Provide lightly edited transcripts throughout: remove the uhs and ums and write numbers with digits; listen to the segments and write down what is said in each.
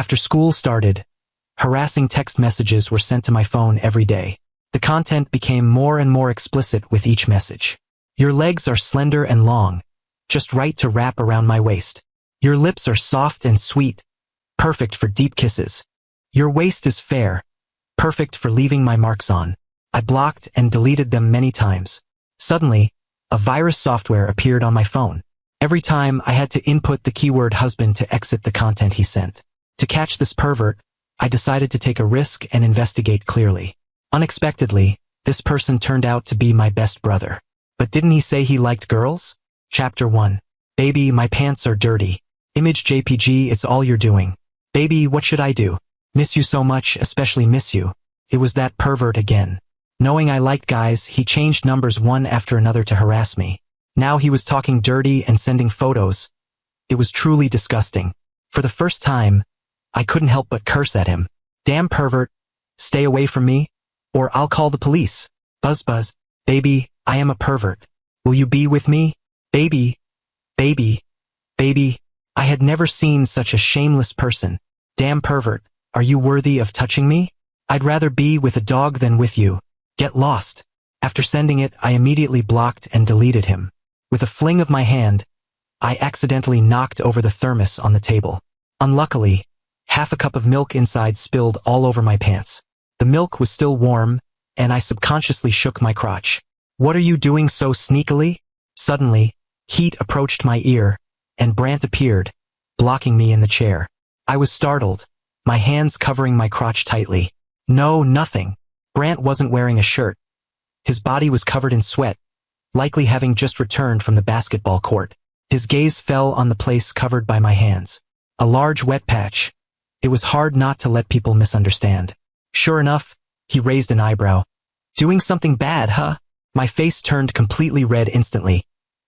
After school started, harassing text messages were sent to my phone every day. The content became more and more explicit with each message. Your legs are slender and long, just right to wrap around my waist. Your lips are soft and sweet, perfect for deep kisses. Your waist is fair, perfect for leaving my marks on. I blocked and deleted them many times. Suddenly, a virus software appeared on my phone. Every time I had to input the keyword husband to exit the content he sent. To catch this pervert, I decided to take a risk and investigate clearly. Unexpectedly, this person turned out to be my best brother. But didn't he say he liked girls? Chapter 1. Baby, my pants are dirty. Image JPG, it's all you're doing. Baby, what should I do? Miss you so much, especially miss you. It was that pervert again. Knowing I liked guys, he changed numbers one after another to harass me. Now he was talking dirty and sending photos. It was truly disgusting. For the first time, I couldn't help but curse at him. Damn pervert, stay away from me, or I'll call the police. Buzz buzz, baby, I am a pervert. Will you be with me? Baby, baby, baby. I had never seen such a shameless person. Damn pervert, are you worthy of touching me? I'd rather be with a dog than with you. Get lost. After sending it, I immediately blocked and deleted him. With a fling of my hand, I accidentally knocked over the thermos on the table. Unluckily, half a cup of milk inside spilled all over my pants. The milk was still warm, and I subconsciously shook my crotch. What are you doing so sneakily? Suddenly, heat approached my ear, and Brant appeared, blocking me in the chair. I was startled, my hands covering my crotch tightly. No, nothing. Brant wasn't wearing a shirt. His body was covered in sweat, likely having just returned from the basketball court. His gaze fell on the place covered by my hands. A large wet patch. It was hard not to let people misunderstand. Sure enough, he raised an eyebrow. Doing something bad, huh? My face turned completely red instantly,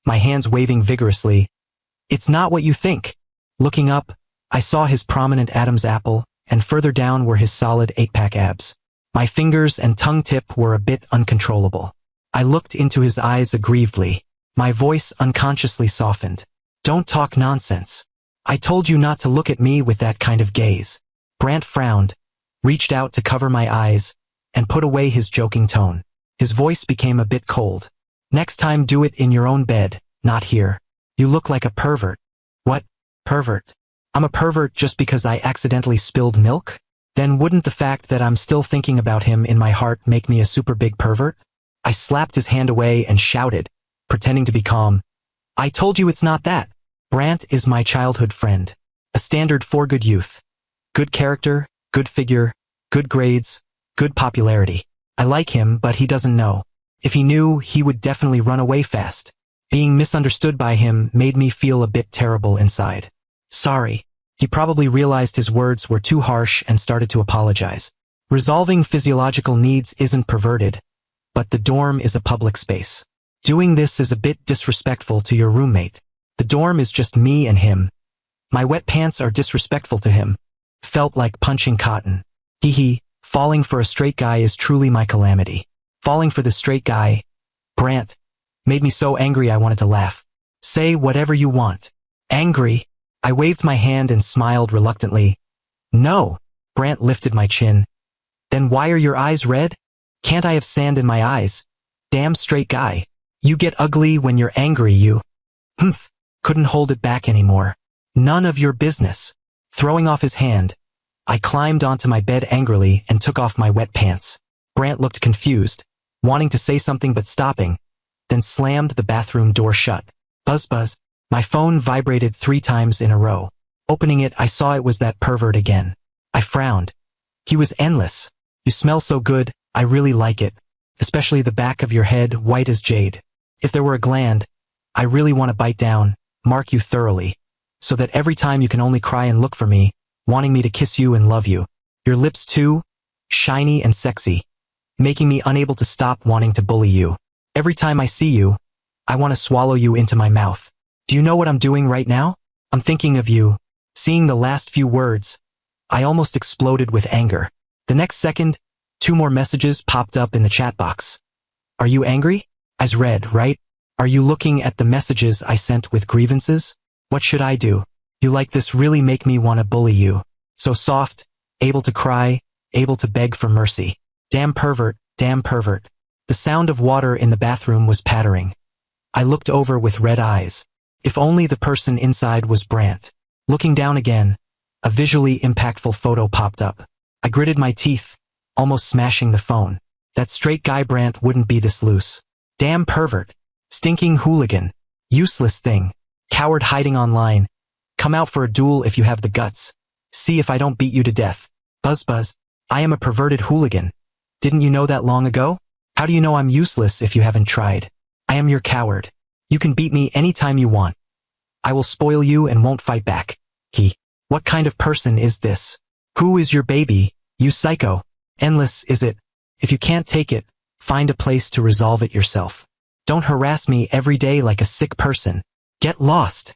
my hands waving vigorously. It's not what you think. Looking up, I saw his prominent Adam's apple, and further down were his solid 8-pack abs. My fingers and tongue tip were a bit uncontrollable. I looked into his eyes aggrievedly. My voice unconsciously softened. Don't talk nonsense. I told you not to look at me with that kind of gaze. Brant frowned, reached out to cover my eyes, and put away his joking tone. His voice became a bit cold. Next time do it in your own bed, not here. You look like a pervert. What? Pervert? I'm a pervert just because I accidentally spilled milk? Then wouldn't the fact that I'm still thinking about him in my heart make me a super big pervert? I slapped his hand away and shouted, pretending to be calm. I told you it's not that. Brant is my childhood friend. A standard for good youth. Good character, good figure, good grades, good popularity. I like him, but he doesn't know. If he knew, he would definitely run away fast. Being misunderstood by him made me feel a bit terrible inside. Sorry. He probably realized his words were too harsh and started to apologize. Resolving physiological needs isn't perverted, but the dorm is a public space. Doing this is a bit disrespectful to your roommate. The dorm is just me and him. My wet pants are disrespectful to him. Felt like punching cotton. Hee, falling for a straight guy is truly my calamity. Falling for the straight guy, Brant, made me so angry I wanted to laugh. Say whatever you want. Angry? I waved my hand and smiled reluctantly. No. Brant lifted my chin. Then why are your eyes red? Can't I have sand in my eyes? Damn straight guy. You get ugly when you're angry, you. Humph. Couldn't hold it back anymore. None of your business. Throwing off his hand, I climbed onto my bed angrily and took off my wet pants. Brant looked confused, wanting to say something but stopping, then slammed the bathroom door shut. Buzz buzz. My phone vibrated 3 times in a row. Opening it, I saw it was that pervert again. I frowned. He was endless. You smell so good, I really like it. Especially the back of your head, white as jade. If there were a gland, I really want to bite down, mark you thoroughly, so that every time you can only cry and look for me, wanting me to kiss you and love you. Your lips too, shiny and sexy, making me unable to stop wanting to bully you. Every time I see you, I want to swallow you into my mouth. Do you know what I'm doing right now? I'm thinking of you. Seeing the last few words, I almost exploded with anger. The next second, 2 more messages popped up in the chat box. Are you angry? As read, right? Are you looking at the messages I sent with grievances? What should I do? You like this really make me want to bully you. So soft, able to cry, able to beg for mercy. Damn pervert, damn pervert. The sound of water in the bathroom was pattering. I looked over with red eyes. If only the person inside was Brant. Looking down again, a visually impactful photo popped up. I gritted my teeth, almost smashing the phone. That straight guy Brant wouldn't be this loose. Damn pervert. Stinking hooligan. Useless thing. Coward hiding online. Come out for a duel if you have the guts. See if I don't beat you to death. Buzz buzz. I am a perverted hooligan. Didn't you know that long ago? How do you know I'm useless if you haven't tried? I am your coward. You can beat me anytime you want. I will spoil you and won't fight back. What kind of person is this? Who is your baby, you psycho? Endless, is it? If you can't take it, find a place to resolve it yourself. Don't harass me every day like a sick person. Get lost.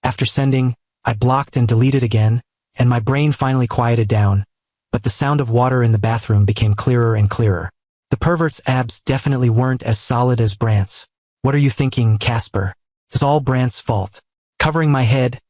After sending, I blocked and deleted again, and my brain finally quieted down, but the sound of water in the bathroom became clearer and clearer. The pervert's abs definitely weren't as solid as Brant's. What are you thinking, Casper? It's all Brant's fault. Covering my head,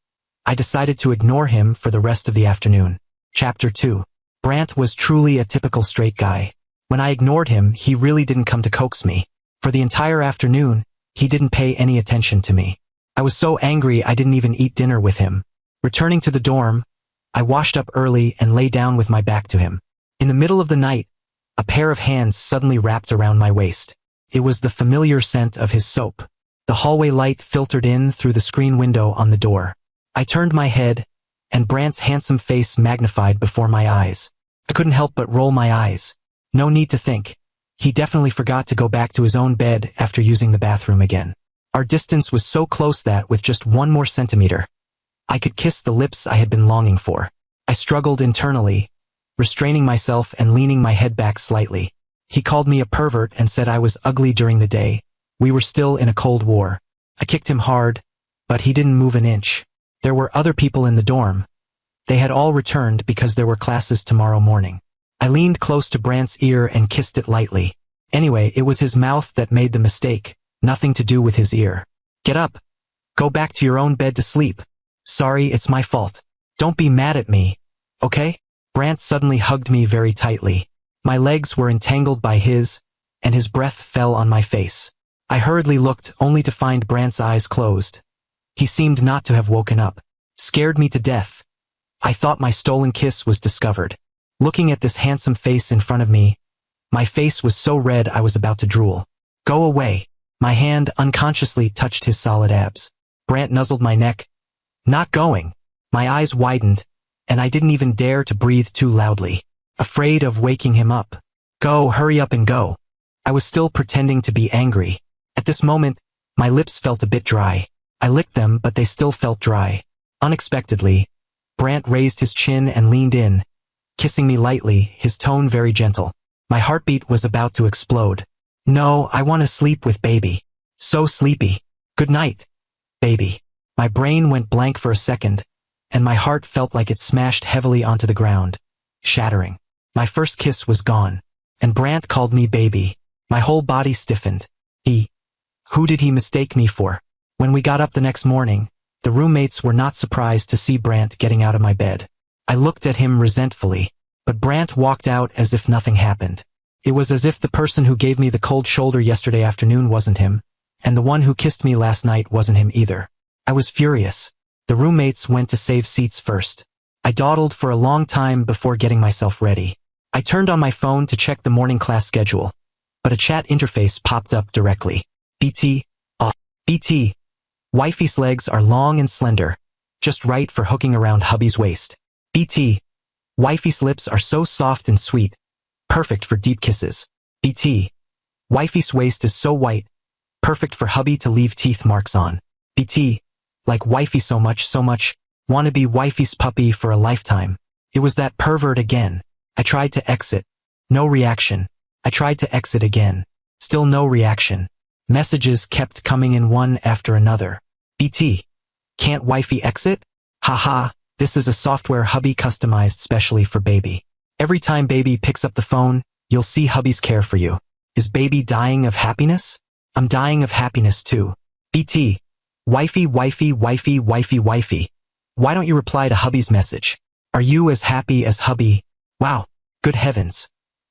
I decided to ignore him for the rest of the afternoon. Chapter 2. Brant was truly a typical straight guy. When I ignored him, he really didn't come to coax me. For the entire afternoon, he didn't pay any attention to me. I was so angry I didn't even eat dinner with him. Returning to the dorm, I washed up early and lay down with my back to him. In the middle of the night, a pair of hands suddenly wrapped around my waist. It was the familiar scent of his soap. The hallway light filtered in through the screen window on the door. I turned my head, and Brant's handsome face magnified before my eyes. I couldn't help but roll my eyes. No need to think. He definitely forgot to go back to his own bed after using the bathroom again. Our distance was so close that with just one more centimeter, I could kiss the lips I had been longing for. I struggled internally, restraining myself and leaning my head back slightly. He called me a pervert and said I was ugly during the day. We were still in a cold war. I kicked him hard, but he didn't move an inch. There were other people in the dorm. They had all returned because there were classes tomorrow morning. I leaned close to Brant's ear and kissed it lightly. Anyway, it was his mouth that made the mistake, nothing to do with his ear. Get up. Go back to your own bed to sleep. Sorry, it's my fault. Don't be mad at me, okay? Brant suddenly hugged me very tightly. My legs were entangled by his, and his breath fell on my face. I hurriedly looked only to find Brant's eyes closed. He seemed not to have woken up. Scared me to death. I thought my stolen kiss was discovered. Looking at this handsome face in front of me, my face was so red I was about to drool. Go away. My hand unconsciously touched his solid abs. Brant nuzzled my neck. Not going. My eyes widened, and I didn't even dare to breathe too loudly, afraid of waking him up. Go, hurry up and go. I was still pretending to be angry. At this moment, my lips felt a bit dry. I licked them, but they still felt dry. Unexpectedly, Brant raised his chin and leaned in, kissing me lightly, his tone very gentle. My heartbeat was about to explode. No, I want to sleep with baby. So sleepy. Good night, baby. My brain went blank for a second, and my heart felt like it smashed heavily onto the ground, shattering. My first kiss was gone, and Brant called me baby. My whole body stiffened. Who did he mistake me for? When we got up the next morning, the roommates were not surprised to see Brant getting out of my bed. I looked at him resentfully, but Brant walked out as if nothing happened. It was as if the person who gave me the cold shoulder yesterday afternoon wasn't him, and the one who kissed me last night wasn't him either. I was furious. The roommates went to save seats first. I dawdled for a long time before getting myself ready. I turned on my phone to check the morning class schedule, but a chat interface popped up directly. BT. Wifey's legs are long and slender, just right for hooking around hubby's waist. BT. Wifey's lips are so soft and sweet, perfect for deep kisses. BT. Wifey's waist is so white, perfect for hubby to leave teeth marks on. BT. Like wifey so much, wanna be wifey's puppy for a lifetime. It was that pervert again. I tried to exit. No reaction. I tried to exit again. Still no reaction. Messages kept coming in one after another. BT. Can't wifey exit? Haha, this is a software hubby customized specially for baby. Every time baby picks up the phone, you'll see hubby's care for you. Is baby dying of happiness? I'm dying of happiness too. BT. Wifey. Why don't you reply to hubby's message? Are you as happy as hubby? Wow, good heavens.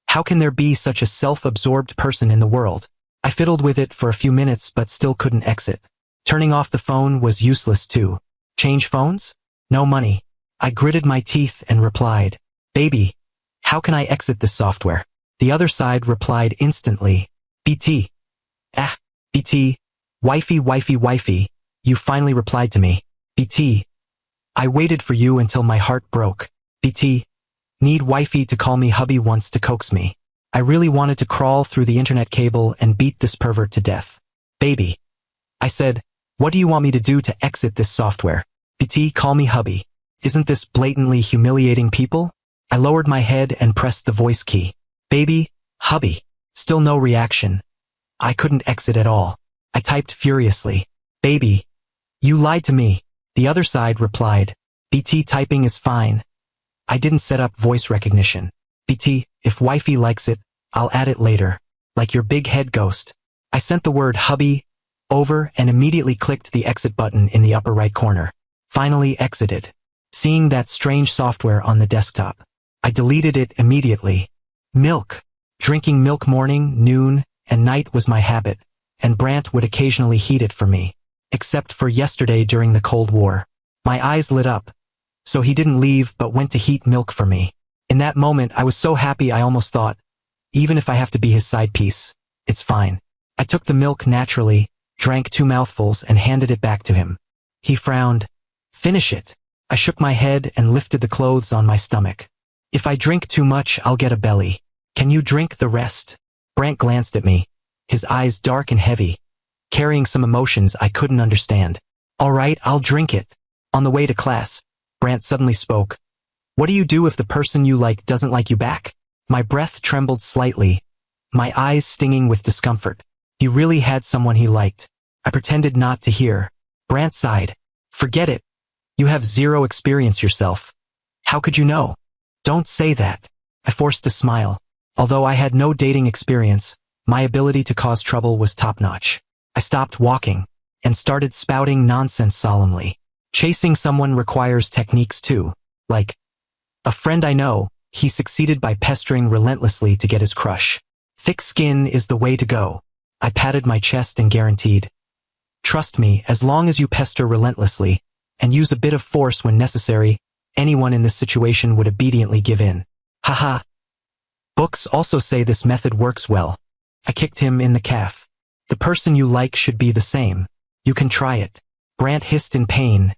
How can there be such a self-absorbed person in the world? I fiddled with it for a few minutes but still couldn't exit. Turning off the phone was useless too. Change phones? No money. I gritted my teeth and replied, "Baby, how can I exit this software?" The other side replied instantly, "BT. BT. Wifey, you finally replied to me. BT. I waited for you until my heart broke. BT. Need wifey to call me hubby once to coax me. I really wanted to crawl through the internet cable and beat this pervert to death. Baby." I said, "What do you want me to do to exit this software? BT, call me hubby. Isn't this blatantly humiliating people?" I lowered my head and pressed the voice key. "Baby, hubby." Still no reaction. I couldn't exit at all. I typed furiously, "Baby, you lied to me." The other side replied, "BT, typing is fine. I didn't set up voice recognition. BT, if wifey likes it, I'll add it later. Like your big head ghost." I sent the word hubby over and immediately clicked the exit button in the upper right corner. Finally exited. Seeing that strange software on the desktop, I deleted it immediately. Milk. Drinking milk morning, noon, and night was my habit, and Brant would occasionally heat it for me. Except for yesterday during the Cold War. My eyes lit up. So he didn't leave but went to heat milk for me. In that moment I was so happy I almost thought, even if I have to be his side piece, it's fine. I took the milk naturally, drank 2 mouthfuls and handed it back to him. He frowned. "Finish it." I shook my head and lifted the clothes on my stomach. "If I drink too much, I'll get a belly. Can you drink the rest?" Brant glanced at me, his eyes dark and heavy, carrying some emotions I couldn't understand. "All right, I'll drink it." On the way to class, Brant suddenly spoke. "What do you do if the person you like doesn't like you back?" My breath trembled slightly, my eyes stinging with discomfort. He really had someone he liked. I pretended not to hear. Brant sighed. "Forget it. You have zero experience yourself. How could you know?" "Don't say that." I forced a smile. Although I had no dating experience, my ability to cause trouble was top-notch. I stopped walking and started spouting nonsense solemnly. Chasing someone requires techniques too. Like, a friend I know, he succeeded by pestering relentlessly to get his crush. Thick skin is the way to go. I patted my chest and guaranteed. "Trust me, as long as you pester relentlessly, and use a bit of force when necessary, anyone in this situation would obediently give in." Haha. Books also say this method works well. I kicked him in the calf. "The person you like should be the same. You can try it." Brant hissed in pain,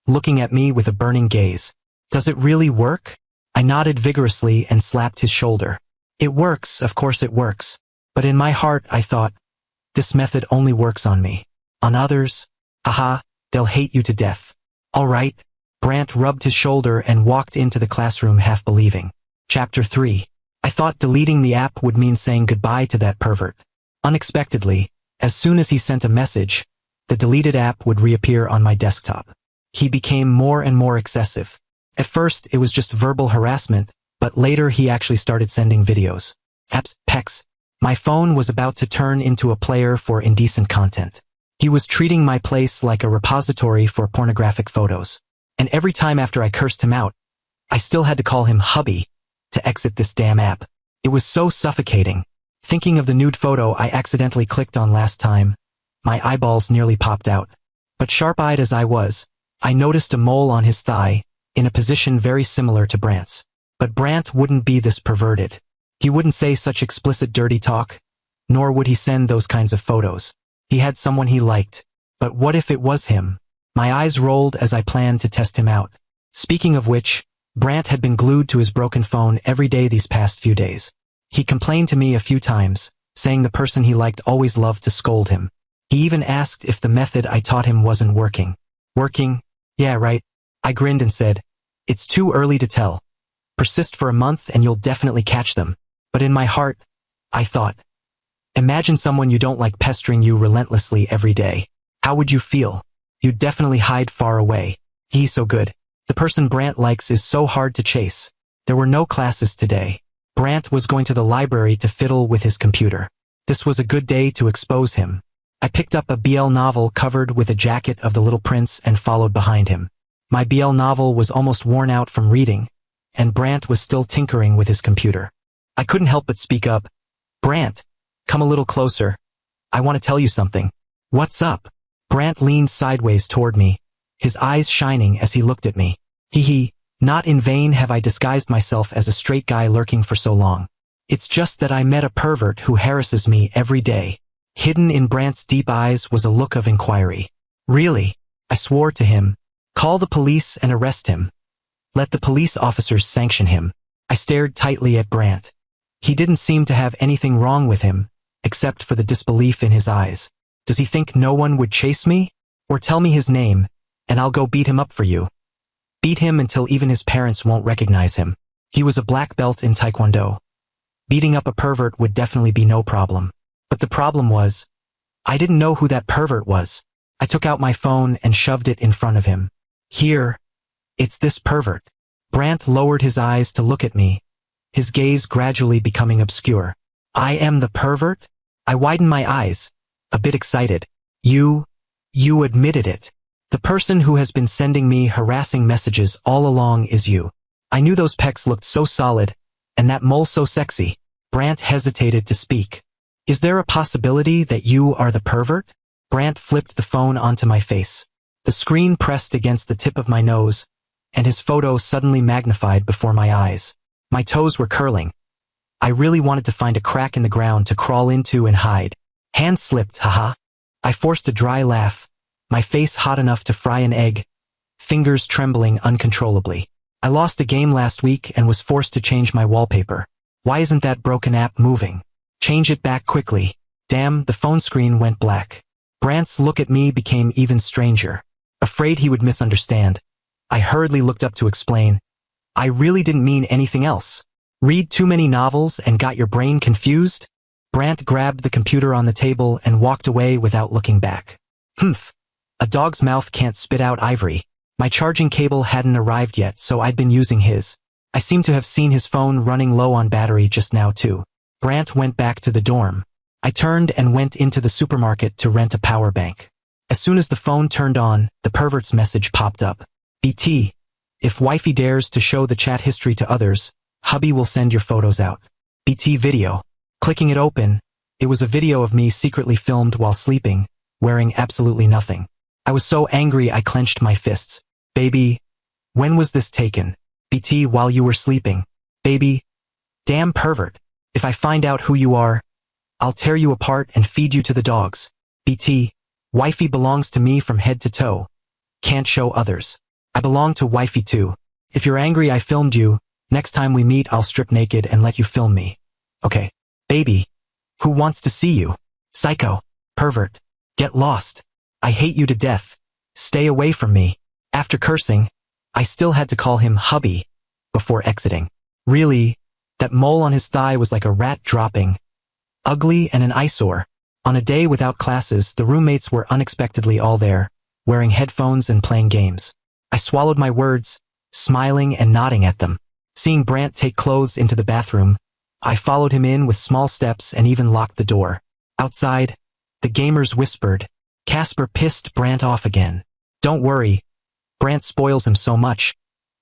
looking at me with a burning gaze. "Does it really work?" I nodded vigorously and slapped his shoulder. "It works, of course it works. But in my heart I thought, this method only works on me. On others, haha, they'll hate you to death." "All right." Brant rubbed his shoulder and walked into the classroom half believing. Chapter 3. I thought deleting the app would mean saying goodbye to that pervert. Unexpectedly, as soon as he sent a message, the deleted app would reappear on my desktop. He became more and more excessive. At first, it was just verbal harassment, but later he actually started sending videos. Apps, pecs. My phone was about to turn into a player for indecent content. He was treating my place like a repository for pornographic photos. And every time after I cursed him out, I still had to call him hubby to exit this damn app. It was so suffocating. Thinking of the nude photo I accidentally clicked on last time, my eyeballs nearly popped out. But sharp-eyed as I was, I noticed a mole on his thigh, in a position very similar to Brant's. But Brant wouldn't be this perverted. He wouldn't say such explicit dirty talk, nor would he send those kinds of photos. He had someone he liked. But what if it was him? My eyes rolled as I planned to test him out. Speaking of which, Brant had been glued to his broken phone every day these past few days. He complained to me a few times, saying the person he liked always loved to scold him. He even asked if the method I taught him wasn't working. Working? Yeah, right. I grinned and said, "It's too early to tell. Persist for a month and you'll definitely catch them." But in my heart, I thought, imagine someone you don't like pestering you relentlessly every day. How would you feel? You'd definitely hide far away. He's so good. The person Brant likes is so hard to chase. There were no classes today. Brant was going to the library to fiddle with his computer. This was a good day to expose him. I picked up a BL novel covered with a jacket of the Little Prince and followed behind him. My BL novel was almost worn out from reading, and Brant was still tinkering with his computer. I couldn't help but speak up. Brant, come a little closer. I want to tell you something. What's up? Brant leaned sideways toward me, his eyes shining as he looked at me. Hee, not in vain have I disguised myself as a straight guy lurking for so long. It's just that I met a pervert who harasses me every day. Hidden in Brant's deep eyes was a look of inquiry. Really? I swore to him. Call the police and arrest him. Let the police officers sanction him. I stared tightly at Brant. He didn't seem to have anything wrong with him, except for the disbelief in his eyes. Does he think no one would chase me? Or tell me his name, and I'll go beat him up for you. Beat him until even his parents won't recognize him. He was a black belt in Taekwondo. Beating up a pervert would definitely be no problem. But the problem was, I didn't know who that pervert was. I took out my phone and shoved it in front of him. Here, it's this pervert. Brant lowered his eyes to look at me, his gaze gradually becoming obscure. I am the pervert? I widened my eyes, a bit excited. You admitted it. The person who has been sending me harassing messages all along is you. I knew those pecs looked so solid, and that mole so sexy. Brant hesitated to speak. Is there a possibility that you are the pervert? Brant flipped the phone onto my face. The screen pressed against the tip of my nose, and his photo suddenly magnified before my eyes. My toes were curling. I really wanted to find a crack in the ground to crawl into and hide. Hands slipped, haha. I forced a dry laugh, my face hot enough to fry an egg, fingers trembling uncontrollably. I lost a game last week and was forced to change my wallpaper. Why isn't that broken app moving? Change it back quickly. Damn, the phone screen went black. Brant's look at me became even stranger. Afraid he would misunderstand, I hurriedly looked up to explain. I really didn't mean anything else. Read too many novels and got your brain confused? Brant grabbed the computer on the table and walked away without looking back. Humph. A dog's mouth can't spit out ivory. My charging cable hadn't arrived yet, so I'd been using his. I seemed to have seen his phone running low on battery just now too. Brant went back to the dorm. I turned and went into the supermarket to rent a power bank. As soon as the phone turned on, the pervert's message popped up. BT, if wifey dares to show the chat history to others, hubby will send your photos out. BT video. Clicking it open, it was a video of me secretly filmed while sleeping, wearing absolutely nothing. I was so angry I clenched my fists. Baby, when was this taken? BT, while you were sleeping. Baby, damn pervert. If I find out who you are, I'll tear you apart and feed you to the dogs. BT, wifey belongs to me from head to toe. Can't show others. I belong to wifey too. If you're angry I filmed you, next time we meet I'll strip naked and let you film me. Okay. Baby, who wants to see you? Psycho. Pervert. Get lost. I hate you to death. Stay away from me. After cursing, I still had to call him hubby before exiting. Really, that mole on his thigh was like a rat dropping. Ugly and an eyesore. On a day without classes, the roommates were unexpectedly all there, wearing headphones and playing games. I swallowed my words, smiling and nodding at them. Seeing Brant take clothes into the bathroom, I followed him in with small steps and even locked the door. Outside, the gamers whispered. Casper pissed Brant off again. Don't worry. Brant spoils him so much.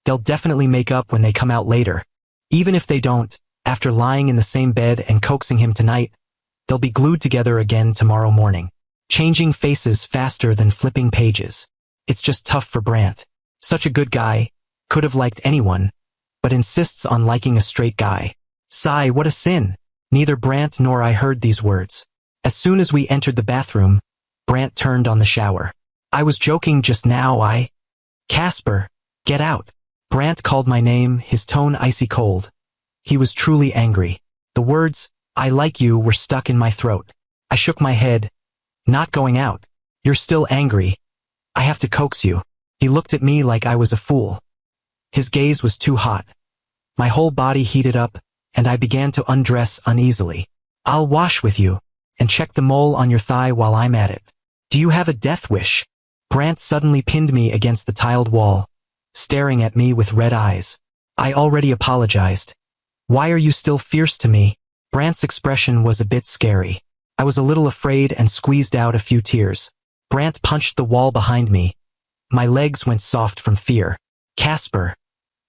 They'll definitely make up when they come out later. Even if they don't, after lying in the same bed and coaxing him tonight, they'll be glued together again tomorrow morning. Changing faces faster than flipping pages. It's just tough for Brant. Such a good guy, could have liked anyone, but insists on liking a straight guy. Sigh, what a sin. Neither Brant nor I heard these words. As soon as we entered the bathroom, Brant turned on the shower. I was joking just now, Casper, get out. Brant called my name, his tone icy cold. He was truly angry. The words, I like you, were stuck in my throat. I shook my head. Not going out. You're still angry. I have to coax you. He looked at me like I was a fool. His gaze was too hot. My whole body heated up, and I began to undress uneasily. I'll wash with you, and check the mole on your thigh while I'm at it. Do you have a death wish? Brant suddenly pinned me against the tiled wall, staring at me with red eyes. I already apologized. Why are you still fierce to me? Brant's expression was a bit scary. I was a little afraid and squeezed out a few tears. Brant punched the wall behind me, My legs went soft from fear. Casper,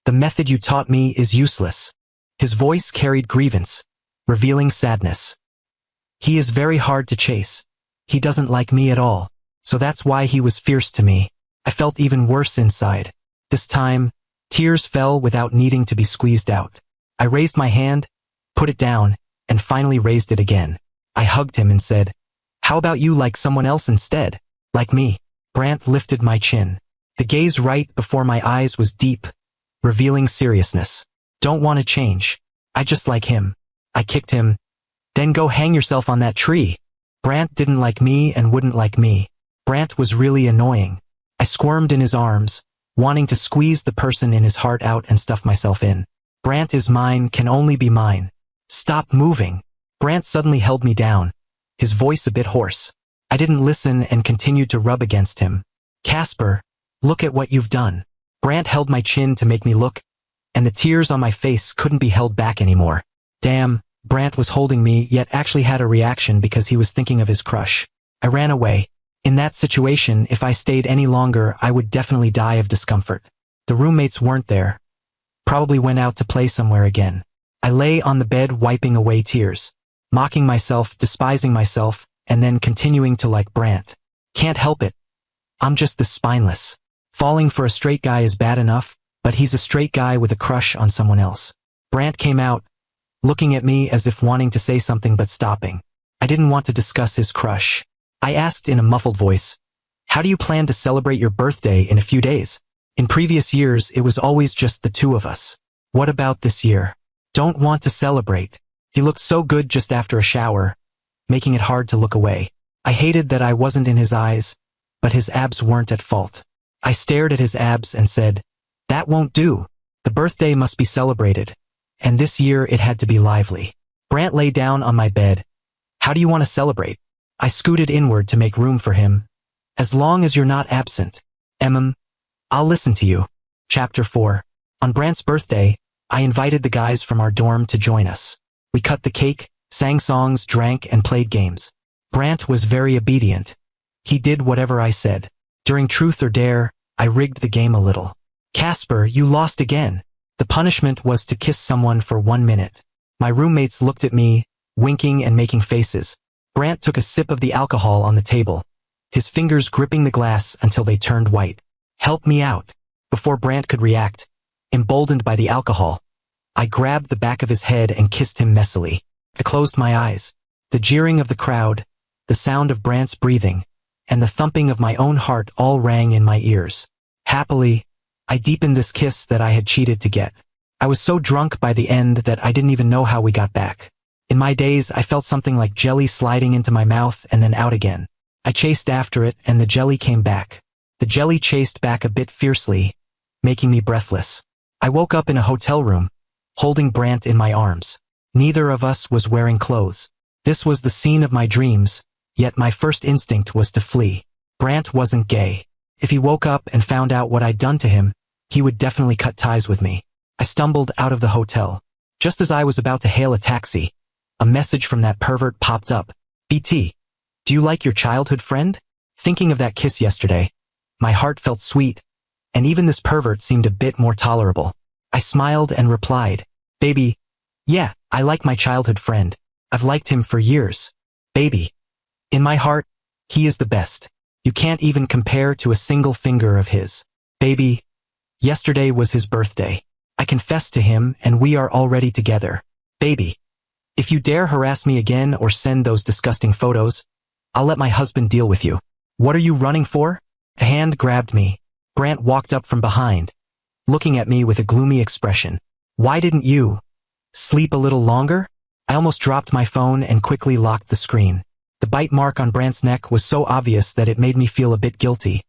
the method you taught me is useless. His voice carried grievance, revealing sadness. He is very hard to chase. He doesn't like me at all, so that's why he was fierce to me. I felt even worse inside. This time, tears fell without needing to be squeezed out. I raised my hand, put it down, and finally raised it again. I hugged him and said, "How about you like someone else instead? Like me?" Brant lifted my chin. The gaze right before my eyes was deep, revealing seriousness. "Don't want to change. I just like him." I kicked him. "Then go hang yourself on that tree." Brant didn't like me and wouldn't like me. Brant was really annoying. I squirmed in his arms, wanting to squeeze the person in his heart out and stuff myself in. "Brant is mine, can only be mine. Stop moving." Brant suddenly held me down, his voice a bit hoarse. I didn't listen and continued to rub against him. "Casper, look at what you've done." Brant held my chin to make me look, and the tears on my face couldn't be held back anymore. Damn, Brant was holding me, yet actually had a reaction because he was thinking of his crush. I ran away. In that situation, if I stayed any longer, I would definitely die of discomfort. The roommates weren't there. Probably went out to play somewhere again. I lay on the bed wiping away tears, mocking myself, despising myself, and then continuing to like Brant. Can't help it. I'm just this spineless. Falling for a straight guy is bad enough, but he's a straight guy with a crush on someone else. Brant came out, looking at me as if wanting to say something but stopping. I didn't want to discuss his crush. I asked in a muffled voice, "How do you plan to celebrate your birthday in a few days? In previous years, it was always just the two of us. What about this year?" "Don't want to celebrate." He looked so good just after a shower, making it hard to look away. I hated that I wasn't in his eyes, but his abs weren't at fault. I stared at his abs and said, "That won't do. The birthday must be celebrated. And this year it had to be lively." Brant lay down on my bed. "How do you want to celebrate?" I scooted inward to make room for him. "As long as you're not absent." I'll listen to you." Chapter 4. On Brant's birthday, I invited the guys from our dorm to join us. We cut the cake, sang songs, drank, and played games. Brant was very obedient. He did whatever I said. During Truth or Dare, I rigged the game a little. "Casper, you lost again." The punishment was to kiss someone for 1 minute. My roommates looked at me, winking and making faces. Brant took a sip of the alcohol on the table, his fingers gripping the glass until they turned white. "Help me out." Before Brant could react, emboldened by the alcohol, I grabbed the back of his head and kissed him messily. I closed my eyes. The jeering of the crowd, the sound of Brant's breathing, and the thumping of my own heart all rang in my ears. Happily, I deepened this kiss that I had cheated to get. I was so drunk by the end that I didn't even know how we got back. In my daze, I felt something like jelly sliding into my mouth and then out again. I chased after it, and the jelly came back. The jelly chased back a bit fiercely, making me breathless. I woke up in a hotel room, holding Brant in my arms. Neither of us was wearing clothes. This was the scene of my dreams, yet my first instinct was to flee. Brant wasn't gay. If he woke up and found out what I'd done to him, he would definitely cut ties with me. I stumbled out of the hotel. Just as I was about to hail a taxi, a message from that pervert popped up. "BT, do you like your childhood friend?" Thinking of that kiss yesterday, my heart felt sweet, and even this pervert seemed a bit more tolerable. I smiled and replied, "Baby, yeah, I like my childhood friend. I've liked him for years. Baby. In my heart, he is the best. You can't even compare to a single finger of his. Baby, yesterday was his birthday. I confessed to him and we are already together. Baby, if you dare harass me again or send those disgusting photos, I'll let my husband deal with you." "What are you running for?" A hand grabbed me. Brant walked up from behind, looking at me with a gloomy expression. "Why didn't you sleep a little longer?" I almost dropped my phone and quickly locked the screen. The bite mark on Brant's neck was so obvious that it made me feel a bit guilty,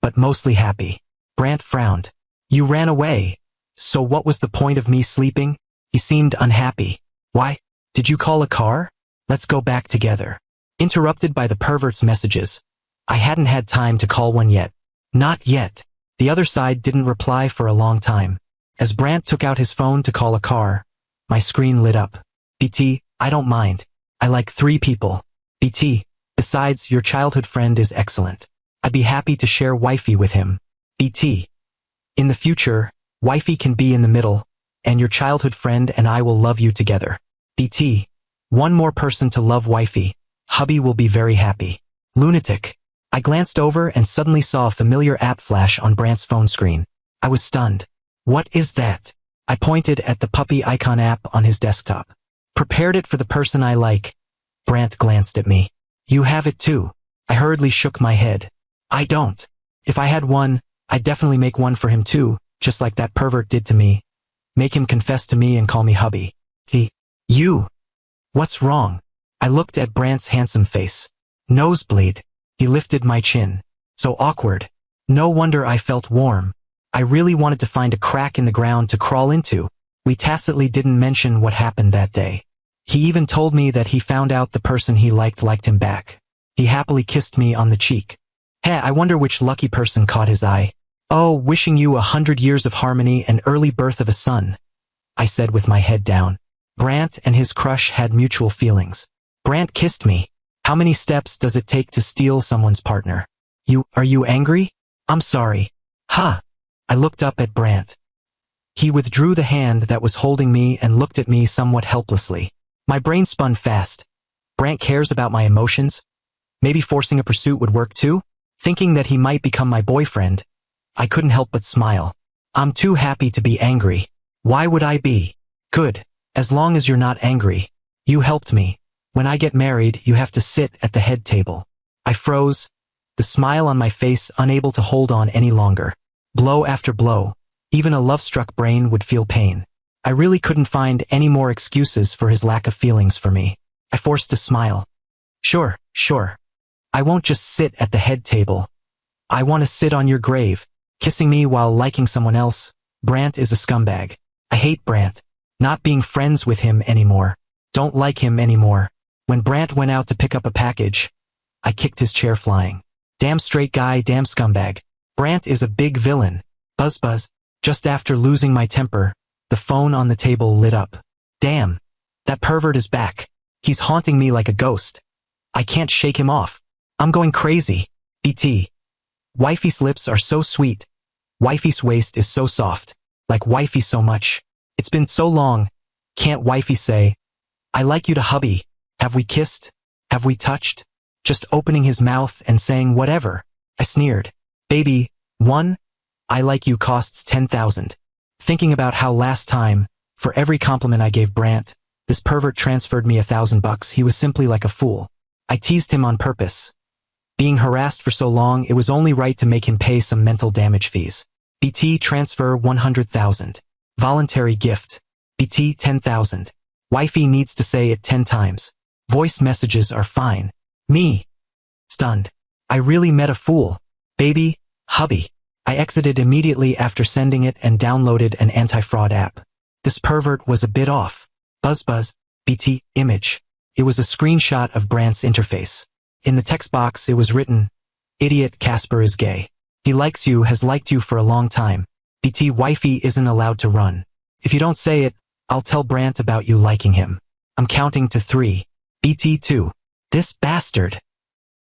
but mostly happy. Brant frowned. "You ran away. So what was the point of me sleeping?" He seemed unhappy. "Why? Did you call a car? Let's go back together." Interrupted by the pervert's messages. I hadn't had time to call one yet. Not yet. The other side didn't reply for a long time. As Brant took out his phone to call a car, my screen lit up. "BT, I don't mind. I like 3 people. BT, besides, your childhood friend is excellent. I'd be happy to share wifey with him." BT. In the future, wifey can be in the middle, and your childhood friend and I will love you together. BT. One more person to love wifey. Hubby will be very happy. Lunatic. I glanced over and suddenly saw a familiar app flash on Brant's phone screen. I was stunned. What is that? I pointed at the puppy icon app on his desktop. Prepared it for the person I like. Brant glanced at me. You have it too. I hurriedly shook my head. I don't. If I had one, I'd definitely make one for him too, just like that pervert did to me. Make him confess to me and call me hubby. You. What's wrong? I looked at Brant's handsome face. Nosebleed. He lifted my chin. So awkward. No wonder I felt warm. I really wanted to find a crack in the ground to crawl into. We tacitly didn't mention what happened that day. He even told me that he found out the person he liked him back. He happily kissed me on the cheek. I wonder which lucky person caught his eye. Oh, wishing you 100 years of harmony and early birth of a son, I said with my head down. Brant and his crush had mutual feelings. Brant kissed me. How many steps does it take to steal someone's partner? Are you angry? I'm sorry. I looked up at Brant. He withdrew the hand that was holding me and looked at me somewhat helplessly. My brain spun fast. Brant cares about my emotions? Maybe forcing a pursuit would work too? Thinking that he might become my boyfriend, I couldn't help but smile. I'm too happy to be angry. Why would I be? Good. As long as you're not angry. You helped me. When I get married, you have to sit at the head table. I froze, the smile on my face unable to hold on any longer. Blow after blow. Even a love-struck brain would feel pain. I really couldn't find any more excuses for his lack of feelings for me. I forced a smile. Sure. I won't just sit at the head table. I want to sit on your grave. Kissing me while liking someone else. Brant is a scumbag. I hate Brant. Not being friends with him anymore. Don't like him anymore. When Brant went out to pick up a package, I kicked his chair flying. Damn straight guy, damn scumbag. Brant is a big villain. Buzz buzz. Just after losing my temper, the phone on the table lit up. Damn. That pervert is back. He's haunting me like a ghost. I can't shake him off. I'm going crazy. BT. Wifey's lips are so sweet. Wifey's waist is so soft. Like wifey so much. It's been so long. Can't wifey say, I like you to hubby. Have we kissed? Have we touched? Just opening his mouth and saying whatever. I sneered. Baby, one, I like you costs 10,000. Thinking about how last time, for every compliment I gave Brant, this pervert transferred me $1,000, he was simply like a fool. I teased him on purpose. Being harassed for so long, it was only right to make him pay some mental damage fees. BT transfer 100,000. Voluntary gift. BT 10,000. Wifey needs to say it 10 times. Voice messages are fine. Me. Stunned. I really met a fool. Baby, hubby. I exited immediately after sending it and downloaded an anti-fraud app. This pervert was a bit off. Buzz buzz. BT image. It was a screenshot of Brant's interface. In the text box it was written, Idiot Casper is gay. He likes you, has liked you for a long time. BT wifey isn't allowed to run. If you don't say it, I'll tell Brant about you liking him. I'm counting to 3. BT 2. This bastard.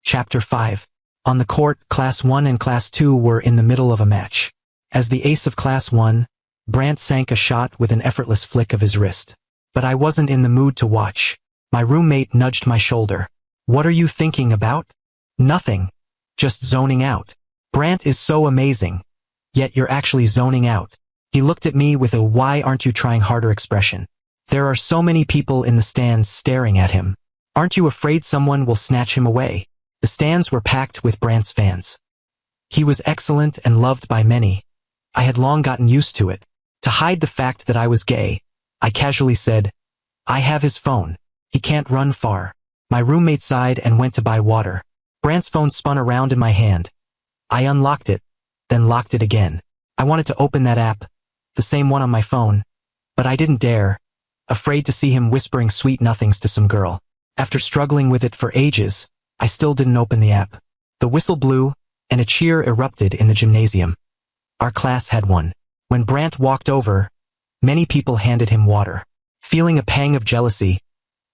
Chapter 5. On the court, Class 1 and Class 2 were in the middle of a match. As the ace of Class 1, Brant sank a shot with an effortless flick of his wrist. But I wasn't in the mood to watch. My roommate nudged my shoulder. What are you thinking about? Nothing. Just zoning out. Brant is so amazing. Yet you're actually zoning out. He looked at me with a why aren't you trying harder expression. There are so many people in the stands staring at him. Aren't you afraid someone will snatch him away? The stands were packed with Brant's fans. He was excellent and loved by many. I had long gotten used to it. To hide the fact that I was gay, I casually said, I have his phone. He can't run far. My roommate sighed and went to buy water. Brant's phone spun around in my hand. I unlocked it, then locked it again. I wanted to open that app, the same one on my phone, but I didn't dare, afraid to see him whispering sweet nothings to some girl. After struggling with it for ages, I still didn't open the app. The whistle blew, and a cheer erupted in the gymnasium. Our class had won. When Brant walked over, many people handed him water. Feeling a pang of jealousy,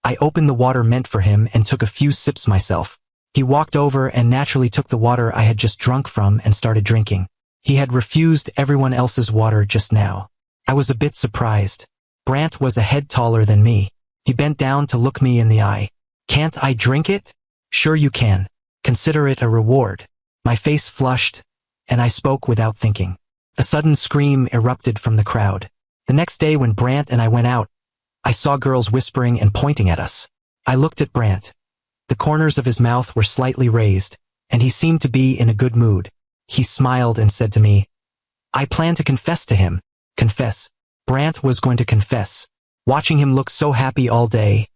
I opened the water meant for him and took a few sips myself. He walked over and naturally took the water I had just drunk from and started drinking. He had refused everyone else's water just now. I was a bit surprised. Brant was a head taller than me. He bent down to look me in the eye. Can't I drink it? Sure you can. Consider it a reward. My face flushed, and I spoke without thinking. A sudden scream erupted from the crowd. The next day when Brant and I went out, I saw girls whispering and pointing at us. I looked at Brant. The corners of his mouth were slightly raised, and he seemed to be in a good mood. He smiled and said to me, I plan to confess to him. Confess. Brant was going to confess. Watching him look so happy all day,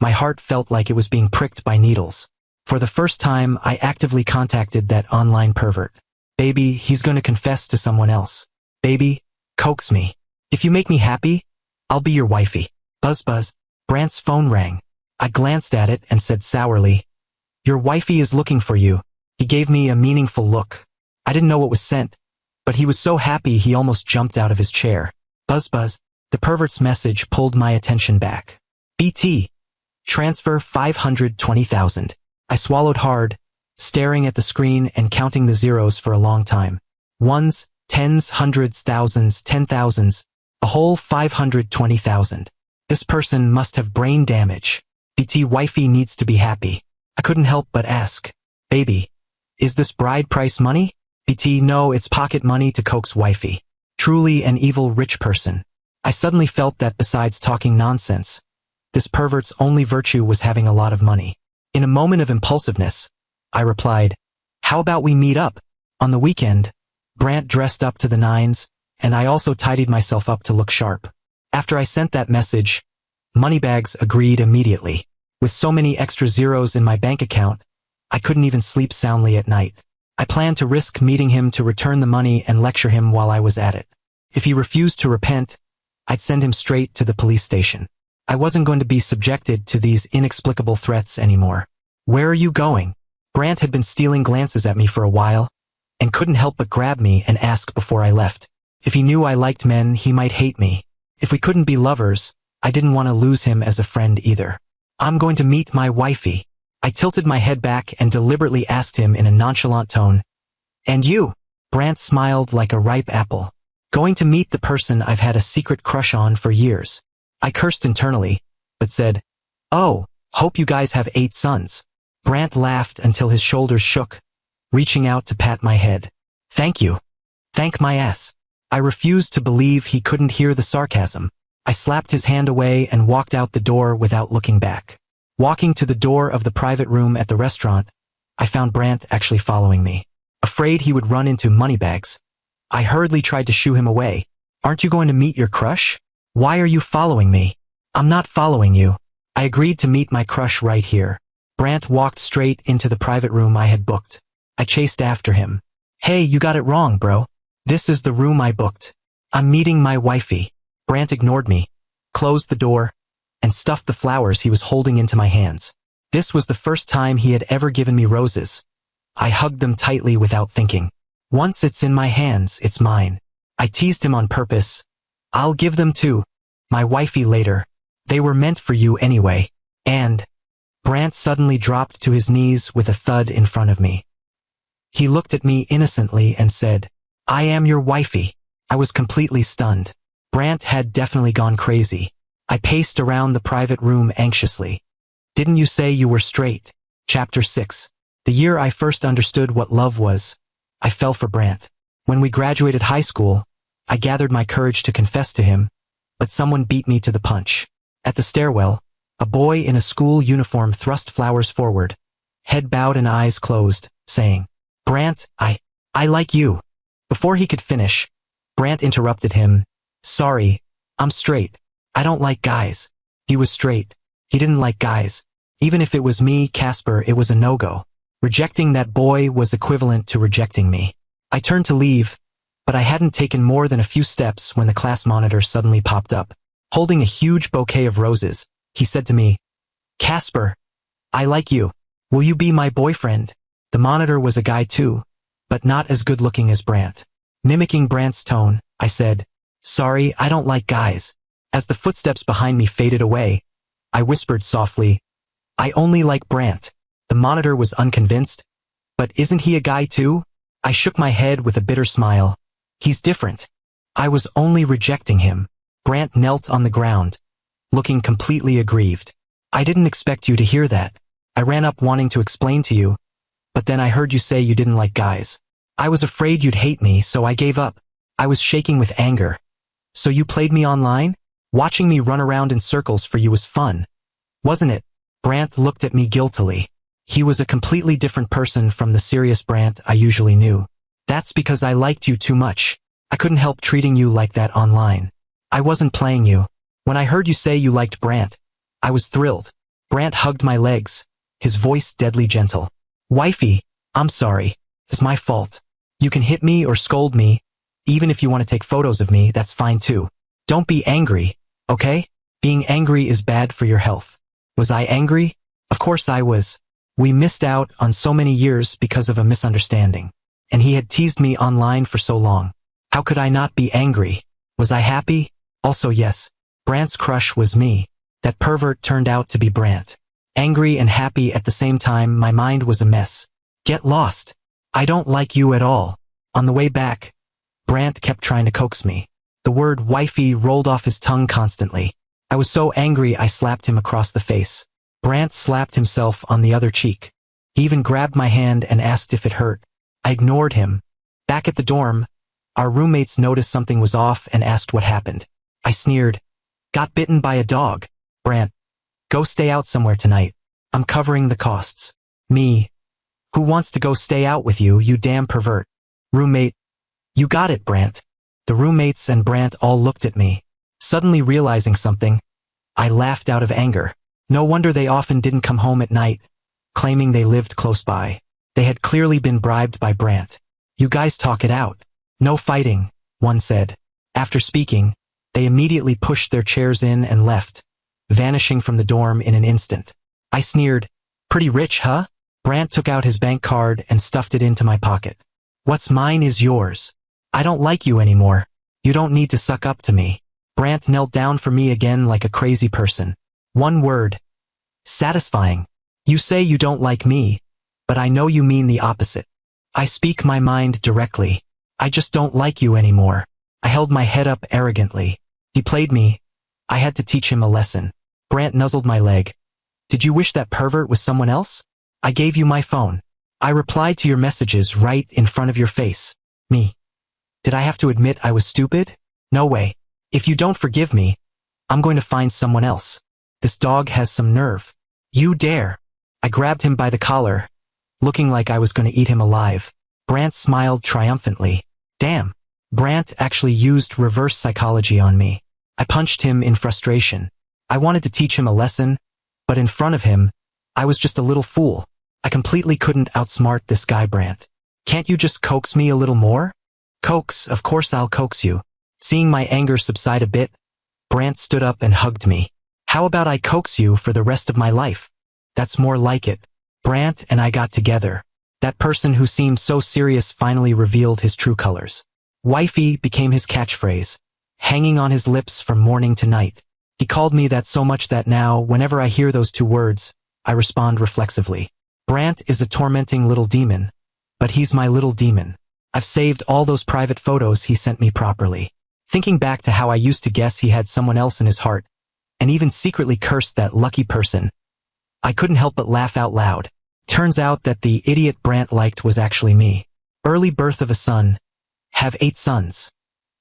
my heart felt like it was being pricked by needles. For the first time, I actively contacted that online pervert. Baby, he's going to confess to someone else. Baby, coax me. If you make me happy, I'll be your wifey. Buzz buzz. Brant's phone rang. I glanced at it and said sourly, Your wifey is looking for you. He gave me a meaningful look. I didn't know what was sent, but he was so happy he almost jumped out of his chair. Buzz buzz. The pervert's message pulled my attention back. BT. Transfer 520,000. I swallowed hard, staring at the screen and counting the zeros for a long time. Ones, tens, hundreds, thousands, 10,000s, a whole 520,000. This person must have brain damage. BT wifey needs to be happy. I couldn't help but ask, Baby, is this bride price money? BT, no, it's pocket money to coax wifey. Truly an evil rich person. I suddenly felt that besides talking nonsense, this pervert's only virtue was having a lot of money. In a moment of impulsiveness, I replied, How about we meet up? On the weekend, Brant dressed up to the nines, and I also tidied myself up to look sharp. After I sent that message, Moneybags agreed immediately. With so many extra zeros in my bank account, I couldn't even sleep soundly at night. I planned to risk meeting him to return the money and lecture him while I was at it. If he refused to repent, I'd send him straight to the police station. I wasn't going to be subjected to these inexplicable threats anymore. Where are you going? Brant had been stealing glances at me for a while, and couldn't help but grab me and ask before I left. If he knew I liked men, he might hate me. If we couldn't be lovers, I didn't want to lose him as a friend either. I'm going to meet my wifey. I tilted my head back and deliberately asked him in a nonchalant tone, And you? Brant smiled like a ripe apple. Going to meet the person I've had a secret crush on for years. I cursed internally, but said, Oh, hope you guys have 8 sons. Brant laughed until his shoulders shook, reaching out to pat my head. Thank you. Thank my ass. I refused to believe he couldn't hear the sarcasm. I slapped his hand away and walked out the door without looking back. Walking to the door of the private room at the restaurant, I found Brant actually following me. Afraid he would run into Moneybags, I hurriedly tried to shoo him away. Aren't you going to meet your crush? Why are you following me? I'm not following you. I agreed to meet my crush right here. Brant walked straight into the private room I had booked. I chased after him. Hey, you got it wrong, bro. This is the room I booked. I'm meeting my wifey. Brant ignored me, closed the door, and stuffed the flowers he was holding into my hands. This was the first time he had ever given me roses. I hugged them tightly without thinking. Once it's in my hands, it's mine. I teased him on purpose. I'll give them to my wifey later. They were meant for you anyway. And Brant suddenly dropped to his knees with a thud in front of me. He looked at me innocently and said, I am your wifey. I was completely stunned. Brant had definitely gone crazy. I paced around the private room anxiously. Didn't you say you were straight? Chapter 6. The year I first understood what love was, I fell for Brant. When we graduated high school, I gathered my courage to confess to him, but someone beat me to the punch. At the stairwell, a boy in a school uniform thrust flowers forward, head bowed and eyes closed, saying, Brant, I like you. Before he could finish, Brant interrupted him. Sorry, I'm straight. I don't like guys. He was straight. He didn't like guys. Even if it was me, Casper, it was a no-go. Rejecting that boy was equivalent to rejecting me. I turned to leave, but I hadn't taken more than a few steps when the class monitor suddenly popped up. Holding a huge bouquet of roses, he said to me, Casper, I like you. Will you be my boyfriend? The monitor was a guy too, but not as good-looking as Brant. Mimicking Brant's tone, I said, Sorry, I don't like guys. As the footsteps behind me faded away, I whispered softly, I only like Brant. The monitor was unconvinced. But isn't he a guy too? I shook my head with a bitter smile. He's different. I was only rejecting him. Brant knelt on the ground, looking completely aggrieved. I didn't expect you to hear that. I ran up wanting to explain to you, but then I heard you say you didn't like guys. I was afraid you'd hate me, so I gave up. I was shaking with anger. So you played me online? Watching me run around in circles for you was fun, wasn't it? Brant looked at me guiltily. He was a completely different person from the serious Brant I usually knew. That's because I liked you too much. I couldn't help treating you like that online. I wasn't playing you. When I heard you say you liked Brant, I was thrilled. Brant hugged my legs, his voice deadly gentle. Wifey, I'm sorry. It's my fault. You can hit me or scold me. Even if you want to take photos of me, that's fine too. Don't be angry, okay? Being angry is bad for your health. Was I angry? Of course I was. We missed out on so many years because of a misunderstanding. And he had teased me online for so long. How could I not be angry? Was I happy? Also yes. Brant's crush was me. That pervert turned out to be Brant. Angry and happy at the same time, my mind was a mess. Get lost. I don't like you at all. On the way back, Brant kept trying to coax me. The word wifey rolled off his tongue constantly. I was so angry I slapped him across the face. Brant slapped himself on the other cheek. He even grabbed my hand and asked if it hurt. I ignored him. Back at the dorm, our roommates noticed something was off and asked what happened. I sneered. Got bitten by a dog. Brant, go stay out somewhere tonight. I'm covering the costs. Me. Who wants to go stay out with you, you damn pervert? Roommate. You got it, Brant. The roommates and Brant all looked at me. Suddenly realizing something, I laughed out of anger. No wonder they often didn't come home at night, claiming they lived close by. They had clearly been bribed by Brant. You guys talk it out. No fighting, one said. After speaking, they immediately pushed their chairs in and left, vanishing from the dorm in an instant. I sneered. Pretty rich, huh? Brant took out his bank card and stuffed it into my pocket. What's mine is yours. I don't like you anymore. You don't need to suck up to me. Brant knelt down for me again like a crazy person. One word. Satisfying. You say you don't like me, but I know you mean the opposite. I speak my mind directly. I just don't like you anymore. I held my head up arrogantly. He played me. I had to teach him a lesson. Brant nuzzled my leg. Did you wish that pervert was someone else? I gave you my phone. I replied to your messages right in front of your face. Me. Did I have to admit I was stupid? No way. If you don't forgive me, I'm going to find someone else. This dog has some nerve. You dare. I grabbed him by the collar, looking like I was going to eat him alive. Brant smiled triumphantly. Damn. Brant actually used reverse psychology on me. I punched him in frustration. I wanted to teach him a lesson, but in front of him, I was just a little fool. I completely couldn't outsmart this guy Brant. Can't you just coax me a little more? Coax, of course I'll coax you. Seeing my anger subside a bit, Brant stood up and hugged me. How about I coax you for the rest of my life? That's more like it. Brant and I got together. That person who seemed so serious finally revealed his true colors. Wifey became his catchphrase, hanging on his lips from morning to night. He called me that so much that now, whenever I hear those two words, I respond reflexively. Brant is a tormenting little demon, but he's my little demon. I've saved all those private photos he sent me properly. Thinking back to how I used to guess he had someone else in his heart, and even secretly cursed that lucky person, I couldn't help but laugh out loud. Turns out that the idiot Brant liked was actually me. Early birth of a son. Have 8 sons.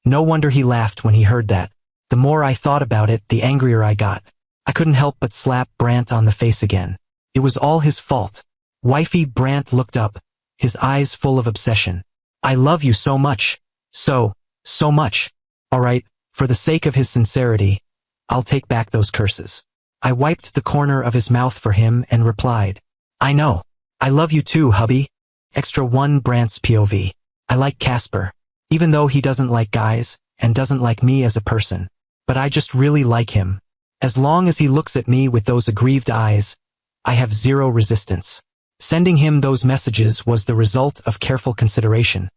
No wonder he laughed when he heard that. The more I thought about it, the angrier I got. I couldn't help but slap Brant on the face again. It was all his fault. Wifey. Brant looked up, his eyes full of obsession. I love you so much. So much. All right, for the sake of his sincerity, I'll take back those curses. I wiped the corner of his mouth for him and replied. I know. I love you too, hubby. Extra 1 Brant's POV. I like Casper, even though he doesn't like guys and doesn't like me as a person. But I just really like him. As long as he looks at me with those aggrieved eyes, I have zero resistance. Sending him those messages was the result of careful consideration,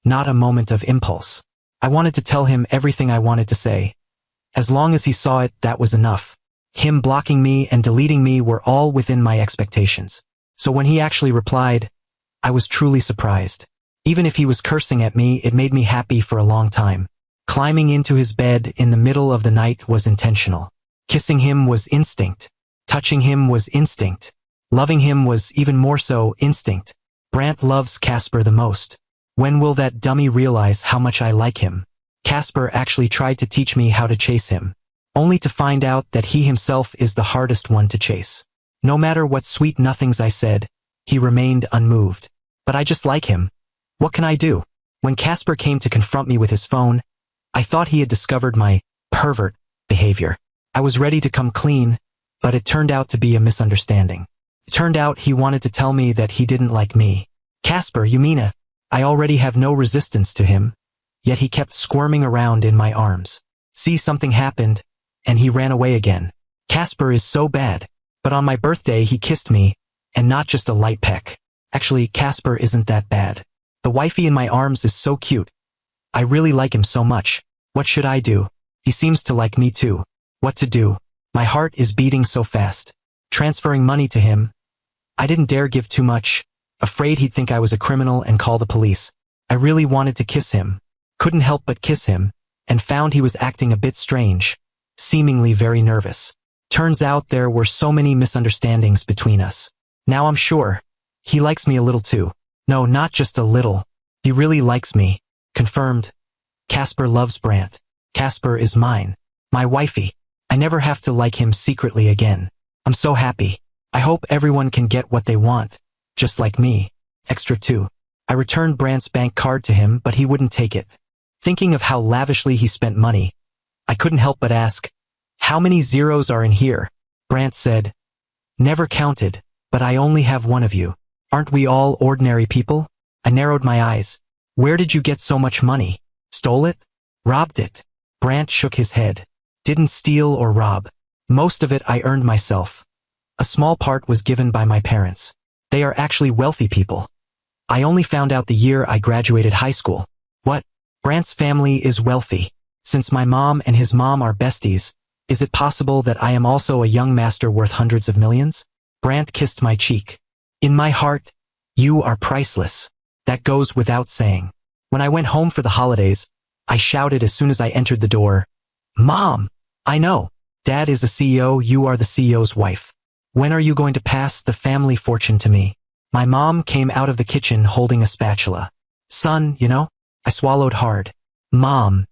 not a moment of impulse. I wanted to tell him everything I wanted to say. As long as he saw it, that was enough. Him blocking me and deleting me were all within my expectations. So when he actually replied, I was truly surprised. Even if he was cursing at me, it made me happy for a long time. Climbing into his bed in the middle of the night was intentional. Kissing him was instinct. Touching him was instinct. Loving him was even more so instinct. Brant loves Casper the most. When will that dummy realize how much I like him? Casper actually tried to teach me how to chase him, only to find out that he himself is the hardest one to chase. No matter what sweet nothings I said, he remained unmoved. But I just like him. What can I do? When Casper came to confront me with his phone, I thought he had discovered my pervert behavior. I was ready to come clean, but it turned out to be a misunderstanding. It turned out he wanted to tell me that he didn't like me. Casper, you mean I already have no resistance to him, yet he kept squirming around in my arms. See, something happened, and he ran away again. Casper is so bad. But on my birthday he kissed me, and not just a light peck. Actually, Casper isn't that bad. The wifey in my arms is so cute. I really like him so much. What should I do? He seems to like me too. What to do? My heart is beating so fast. Transferring money to him. I didn't dare give too much, afraid he'd think I was a criminal and call the police. I really wanted to kiss him. Couldn't help but kiss him, and found he was acting a bit strange, seemingly very nervous. Turns out there were so many misunderstandings between us. Now I'm sure. He likes me a little too. No, not just a little. He really likes me. Confirmed. Casper loves Brant. Casper is mine. My wifey. I never have to like him secretly again. I'm so happy. I hope everyone can get what they want. Just like me. Extra 2. I returned Brant's bank card to him, but he wouldn't take it. Thinking of how lavishly he spent money, I couldn't help but ask, "How many zeros are in here?" Brant said, "Never counted, but I only have one of you. Aren't we all ordinary people?" I narrowed my eyes. "Where did you get so much money? Stole it? Robbed it?" Brant shook his head. "Didn't steal or rob. Most of it I earned myself. A small part was given by my parents. They are actually wealthy people. I only found out the year I graduated high school." "What? Brant's family is wealthy. Since my mom and his mom are besties, is it possible that I am also a young master worth hundreds of millions?" Brant kissed my cheek. "In my heart, you are priceless. That goes without saying." When I went home for the holidays, I shouted as soon as I entered the door, "Mom, I know. Dad is the CEO, you are the CEO's wife. When are you going to pass the family fortune to me?" My mom came out of the kitchen holding a spatula. "Son, you know?" I swallowed hard. "Mom,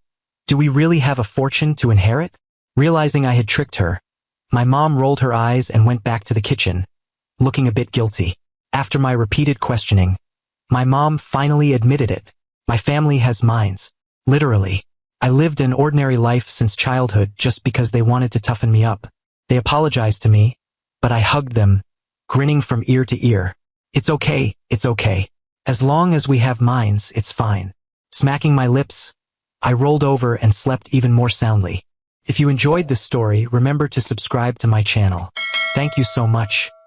do we really have a fortune to inherit?" Realizing I had tricked her, my mom rolled her eyes and went back to the kitchen, looking a bit guilty. After my repeated questioning, my mom finally admitted it. "My family has minds. Literally. I lived an ordinary life since childhood just because they wanted to toughen me up. They apologized to me, but I hugged them, grinning from ear to ear. It's okay, it's okay. As long as we have minds, it's fine." Smacking my lips, I rolled over and slept even more soundly. If you enjoyed this story, remember to subscribe to my channel. Thank you so much.